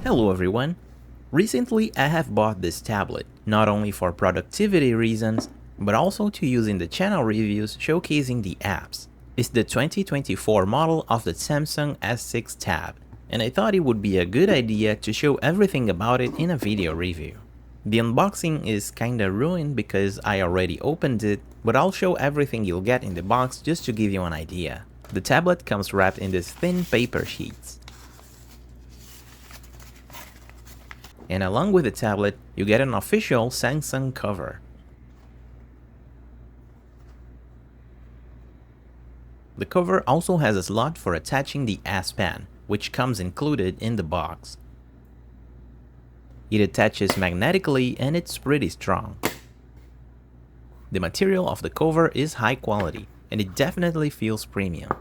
Hello everyone! Recently I have bought this tablet, not only for productivity reasons, but also to use in the channel reviews showcasing the apps. It's the 2024 model of the Samsung S6 Tab, and I thought it would be a good idea to show everything about it in a video review. The unboxing is kinda ruined because I already opened it, but I'll show everything you'll get in the box just to give you an idea. The tablet comes wrapped in these thin paper sheets. And along with the tablet, you get an official Samsung cover. The cover also has a slot for attaching the S Pen, which comes included in the box. It attaches magnetically and it's pretty strong. The material of the cover is high quality and it definitely feels premium.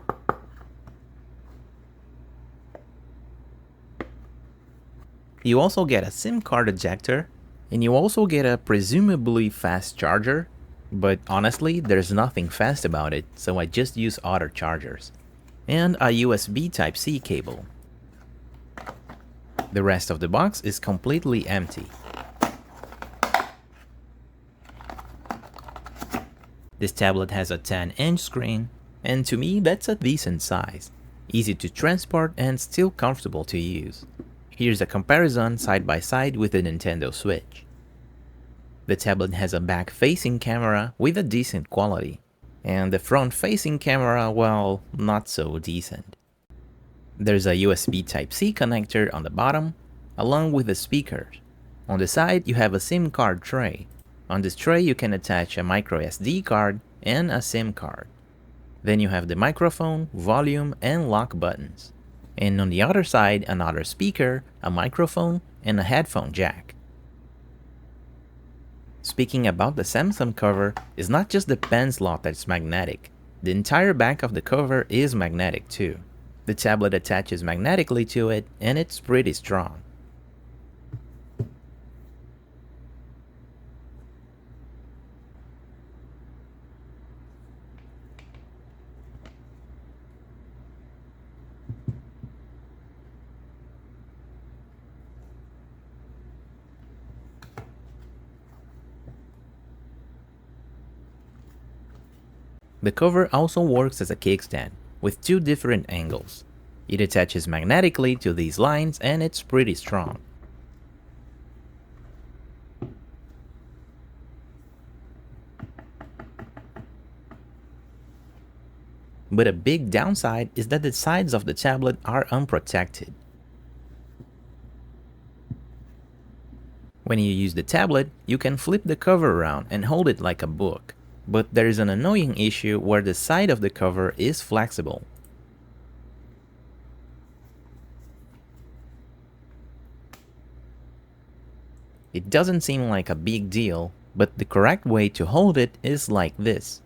You also get a SIM card ejector, and you also get a presumably fast charger, but honestly there's nothing fast about it, so I just use other chargers. And a USB Type-C cable. The rest of the box is completely empty. This tablet has a 10-inch screen, and to me that's a decent size. Easy to transport and still comfortable to use. Here's a comparison side by side with the Nintendo Switch. The tablet has a back-facing camera with a decent quality, and the front-facing camera, well, not so decent. There's a USB Type-C connector on the bottom, along with the speakers. On the side, you have a SIM card tray. On this tray, you can attach a microSD card and a SIM card. Then you have the microphone, volume, and lock buttons. And on the other side, another speaker, a microphone, and a headphone jack. Speaking about the Samsung cover, it's not just the pen slot that's magnetic. The entire back of the cover is magnetic too. The tablet attaches magnetically to it, and it's pretty strong. The cover also works as a kickstand, with two different angles. It attaches magnetically to these lines and it's pretty strong. But a big downside is that the sides of the tablet are unprotected. When you use the tablet, you can flip the cover around and hold it like a book. But there is an annoying issue where the side of the cover is flexible. It doesn't seem like a big deal, but the correct way to hold it is like this.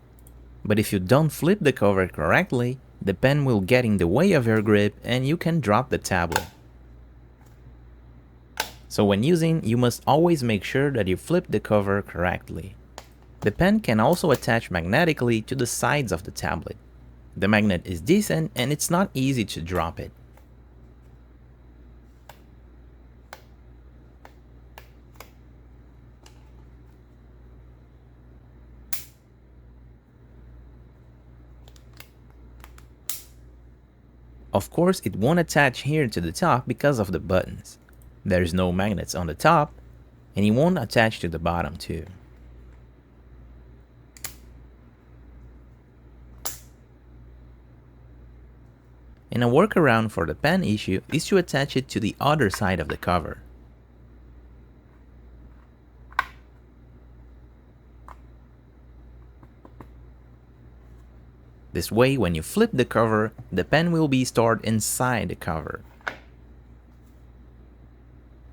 But if you don't flip the cover correctly, the pen will get in the way of your grip and you can drop the tablet. So when using, you must always make sure that you flip the cover correctly. The pen can also attach magnetically to the sides of the tablet. The magnet is decent and it's not easy to drop it. Of course, it won't attach here to the top because of the buttons. There's no magnets on the top, and it won't attach to the bottom too. And a workaround for the pen issue is to attach it to the other side of the cover. This way, when you flip the cover, the pen will be stored inside the cover.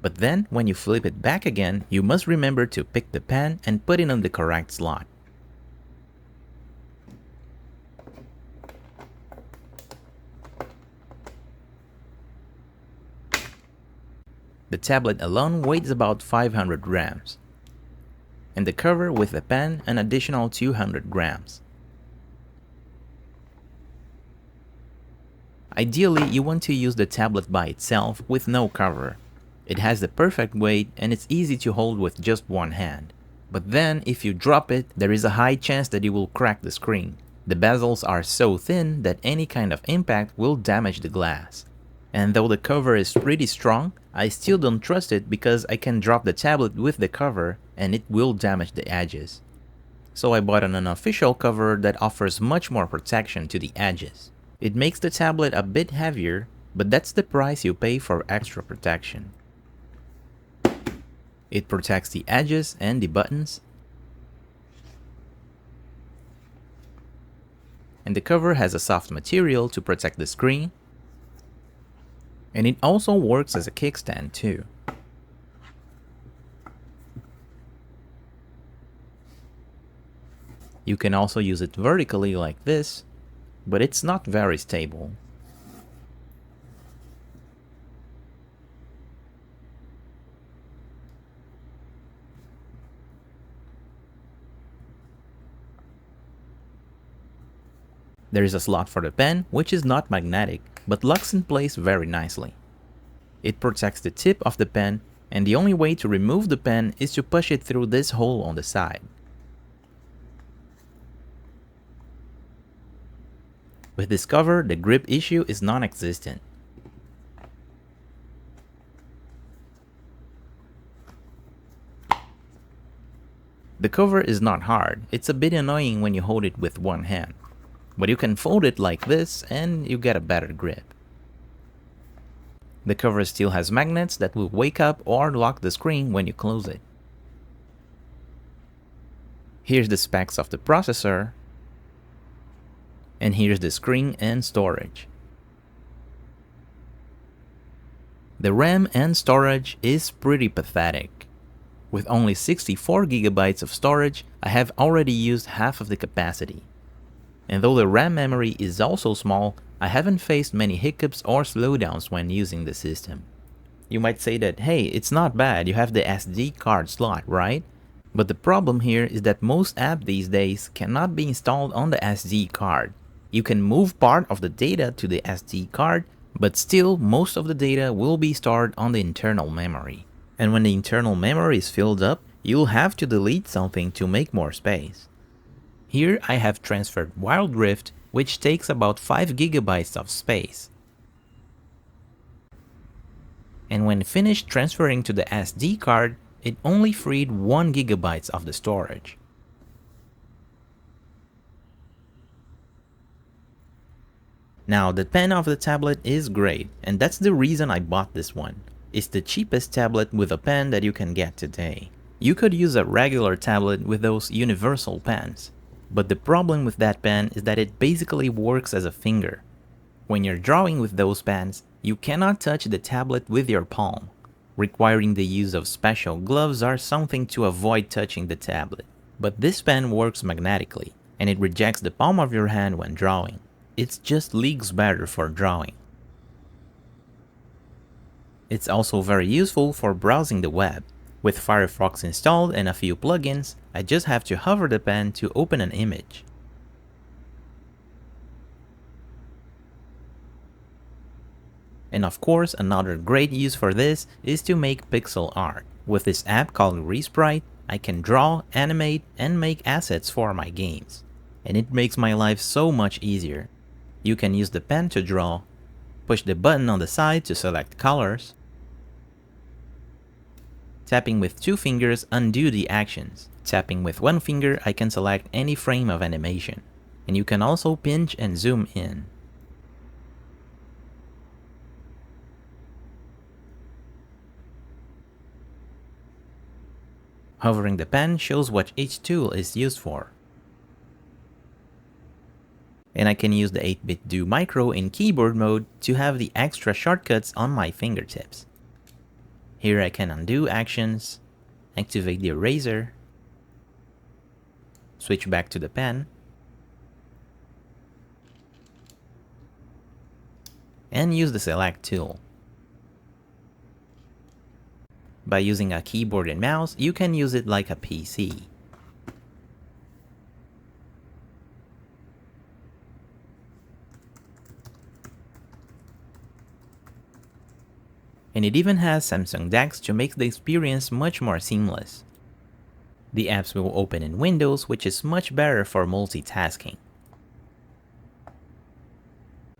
But then, when you flip it back again, you must remember to pick the pen and put it on the correct slot. The tablet alone weighs about 500 grams, and the cover with the pen an additional 200 grams. Ideally, you want to use the tablet by itself with no cover, It has the perfect weight and it's easy to hold with just one hand. But then if you drop it, there is a high chance that you will crack the screen. The bezels are so thin that any kind of impact will damage the glass. And though the cover is pretty strong, I still don't trust it because I can drop the tablet with the cover and it will damage the edges. So I bought an unofficial cover that offers much more protection to the edges. It makes the tablet a bit heavier, but that's the price you pay for extra protection. It protects the edges and the buttons. And the cover has a soft material to protect the screen. And it also works as a kickstand too. You can also use it vertically like this, but it's not very stable. There is a slot for the pen, which is not magnetic, but locks in place very nicely. It protects the tip of the pen, and the only way to remove the pen is to push it through this hole on the side. With this cover, the grip issue is non-existent. The cover is not hard, it's a bit annoying when you hold it with one hand. But you can fold it like this and you get a better grip. The cover still has magnets that will wake up or lock the screen when you close it. Here's the specs of the processor. And here's the screen and storage. The RAM and storage is pretty pathetic. With only 64 GB of storage, I have already used half of the capacity. And though the RAM memory is also small, I haven't faced many hiccups or slowdowns when using the system. You might say that, hey, it's not bad, you have the SD card slot, right? But the problem here is that most apps these days cannot be installed on the SD card. You can move part of the data to the SD card, but still most of the data will be stored on the internal memory. And when the internal memory is filled up, you'll have to delete something to make more space. Here I have transferred Wild Rift, which takes about 5 GB of space. And when finished transferring to the SD card, it only freed 1 GB of the storage. Now the pen of the tablet is great, and that's the reason I bought this one. It's the cheapest tablet with a pen that you can get today. You could use a regular tablet with those universal pens. But the problem with that pen is that it basically works as a finger. When you're drawing with those pens, you cannot touch the tablet with your palm, requiring the use of special gloves or something to avoid touching the tablet. But this pen works magnetically, and it rejects the palm of your hand when drawing. It's just leagues better for drawing. It's also very useful for browsing the web. With Firefox installed and a few plugins, I just have to hover the pen to open an image. And of course, another great use for this is to make pixel art. With this app called Resprite, I can draw, animate, and make assets for my games. And it makes my life so much easier. You can use the pen to draw, push the button on the side to select colors. Tapping with 2 fingers undo the actions. Tapping with 1 finger I can select any frame of animation. And you can also pinch and zoom in. Hovering the pen shows what each tool is used for. And I can use the 8-bit Do Micro in keyboard mode to have the extra shortcuts on my fingertips. Here I can undo actions, activate the eraser, switch back to the pen, and use the select tool. By using a keyboard and mouse, you can use it like a PC. And it even has Samsung DeX to make the experience much more seamless. The apps will open in Windows, which is much better for multitasking.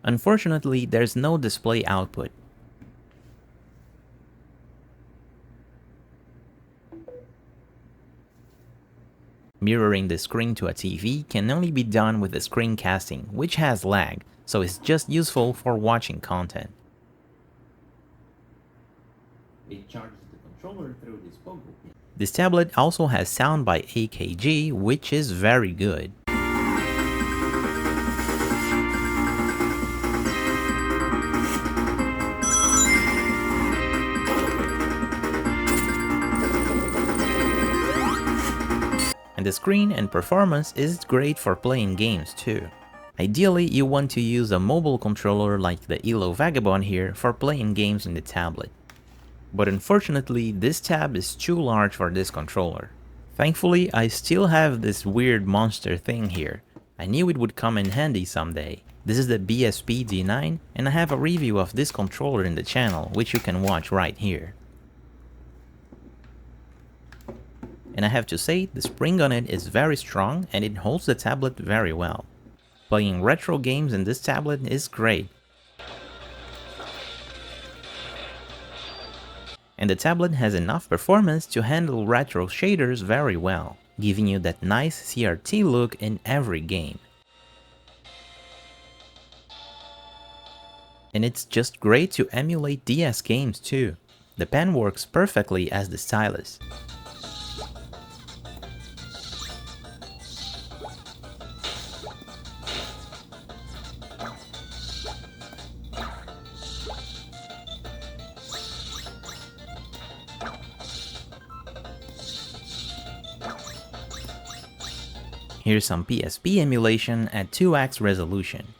Unfortunately, there's no display output. Mirroring the screen to a TV can only be done with the screencasting, which has lag, so it's just useful for watching content. It charges the controller through this pogo pin. This tablet also has sound by AKG, which is very good. And the screen and performance is great for playing games too. Ideally, you want to use a mobile controller like the ELO Vagabond here for playing games in the tablet. But unfortunately, this tab is too large for this controller. Thankfully, I still have this weird monster thing here. I knew it would come in handy someday. This is the BSP D9, and I have a review of this controller in the channel, which you can watch right here. And I have to say, the spring on it is very strong and it holds the tablet very well. Playing retro games in this tablet is great. And the tablet has enough performance to handle retro shaders very well, giving you that nice CRT look in every game. And it's just great to emulate DS games too. The pen works perfectly as the stylus. Here's some PSP emulation at 2x resolution.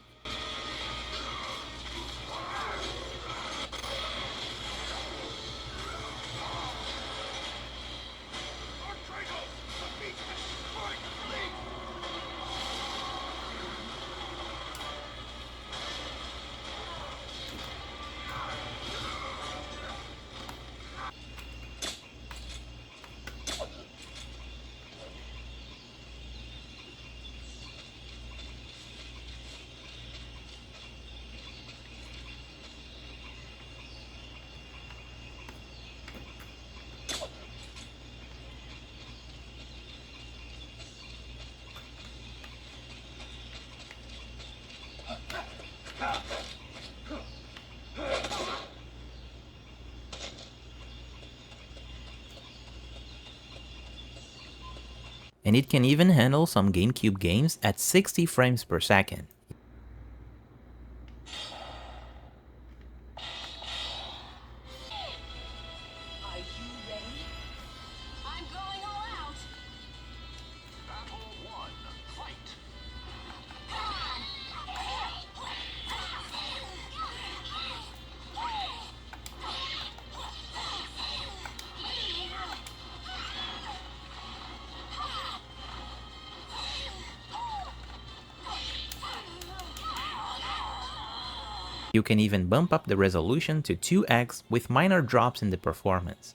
And it can even handle some Gamecube games at 60 frames per second. Are you ready? I'm going all out. Battle 1, fight! You can even bump up the resolution to 2x with minor drops in the performance.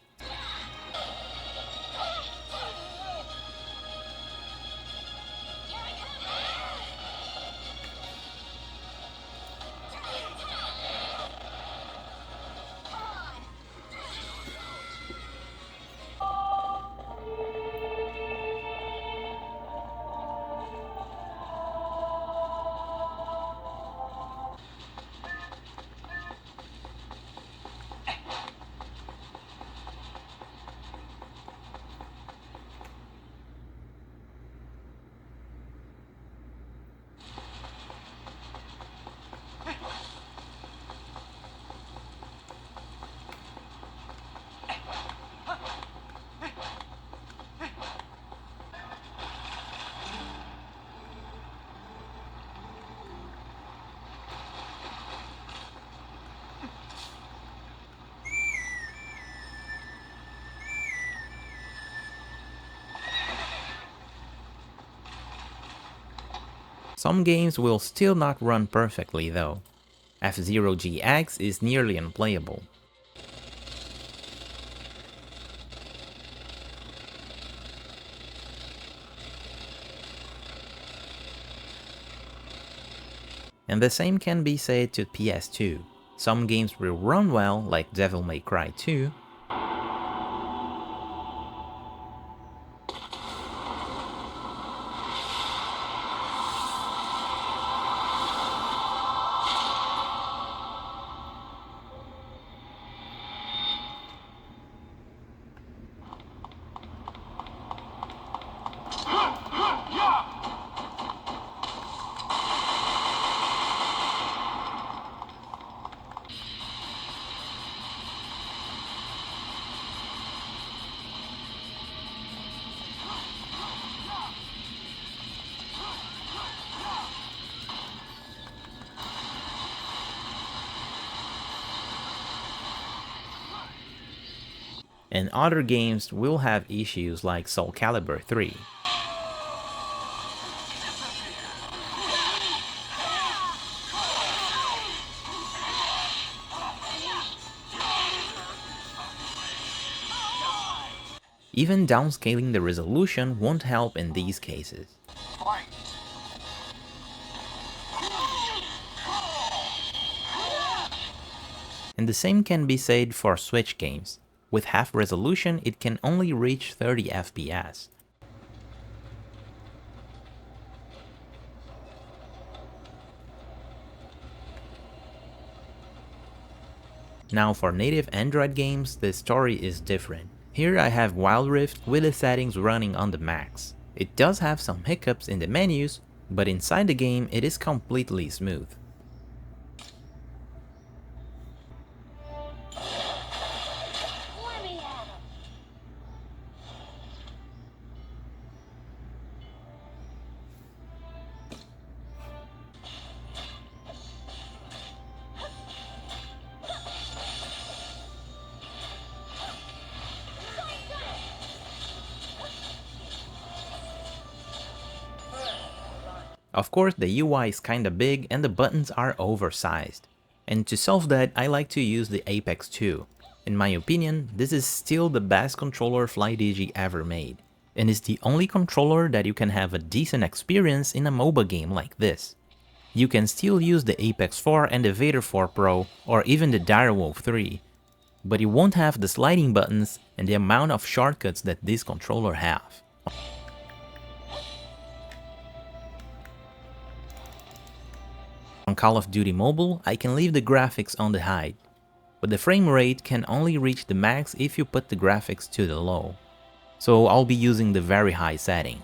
Some games will still not run perfectly though. F-Zero GX is nearly unplayable. And the same can be said to PS2. Some games will run well, like Devil May Cry 2, and other games will have issues like Soul Calibur 3. Even downscaling the resolution won't help in these cases. Fight. And the same can be said for Switch games. With half resolution, it can only reach 30 FPS. Now for native Android games, the story is different. Here I have Wild Rift with the settings running on the max. It does have some hiccups in the menus, but inside the game it is completely smooth. Let me at 'em. Of course, the UI is kinda big and the buttons are oversized. And to solve that, I like to use the Apex 2. In my opinion, this is still the best controller FlyDigi ever made, and is the only controller that you can have a decent experience in a MOBA game like this. You can still use the Apex 4 and the Vader 4 Pro, or even the Direwolf 3, but you won't have the sliding buttons and the amount of shortcuts that this controller have. On Call of Duty Mobile, I can leave the graphics on the high, but the frame rate can only reach the max if you put the graphics to the low. So I'll be using the very high setting.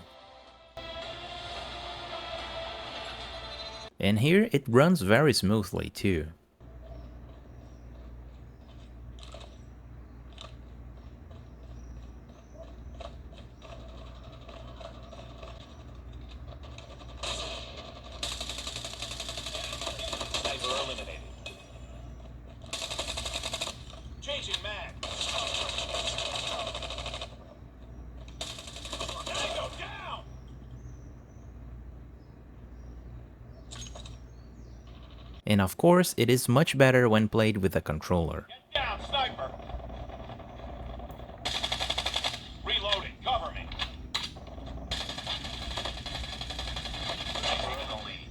And here it runs very smoothly too. Sniper eliminated. Changing mag. Tango down. And of course, it is much better when played with a controller. Get down, sniper. Reloading. Cover me. Taking the lead.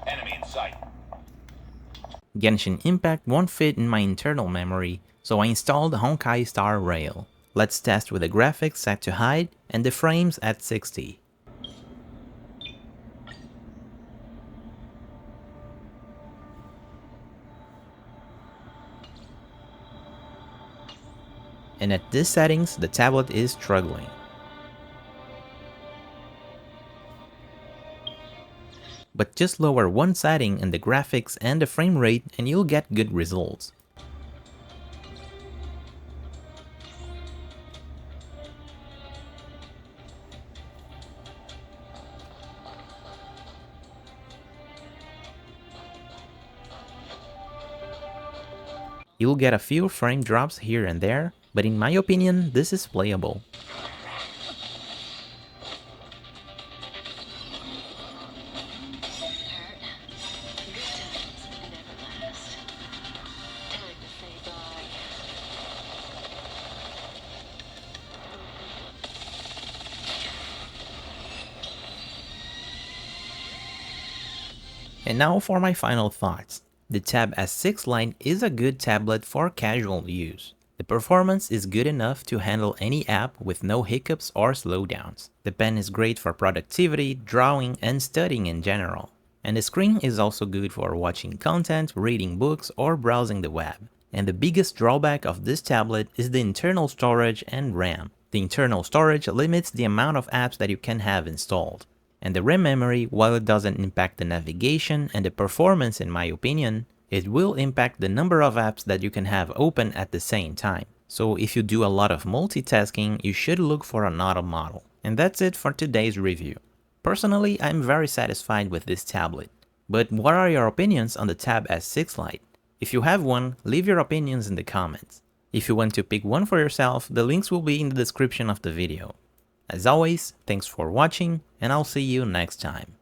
Enemy in sight. Genshin Impact won't fit in my internal memory, so I installed Honkai Star Rail. Let's test with the graphics set to high and the frames at 60. And at these settings, the tablet is struggling. But just lower one setting in the graphics and the frame rate and you'll get good results. You'll get a few frame drops here and there, but in my opinion, this is playable. Hurt. Good times never last. And now for my final thoughts. The Tab S6 Lite is a good tablet for casual use. The performance is good enough to handle any app with no hiccups or slowdowns. The pen is great for productivity, drawing, and studying in general. And the screen is also good for watching content, reading books, or browsing the web. And the biggest drawback of this tablet is the internal storage and RAM. The internal storage limits the amount of apps that you can have installed. And the RAM memory, while it doesn't impact the navigation and the performance in my opinion, it will impact the number of apps that you can have open at the same time. So if you do a lot of multitasking, you should look for another model. And that's it for today's review. Personally, I'm very satisfied with this tablet. But what are your opinions on the Tab S6 Lite? If you have one, leave your opinions in the comments. If you want to pick one for yourself, the links will be in the description of the video. As always, thanks for watching, and I'll see you next time.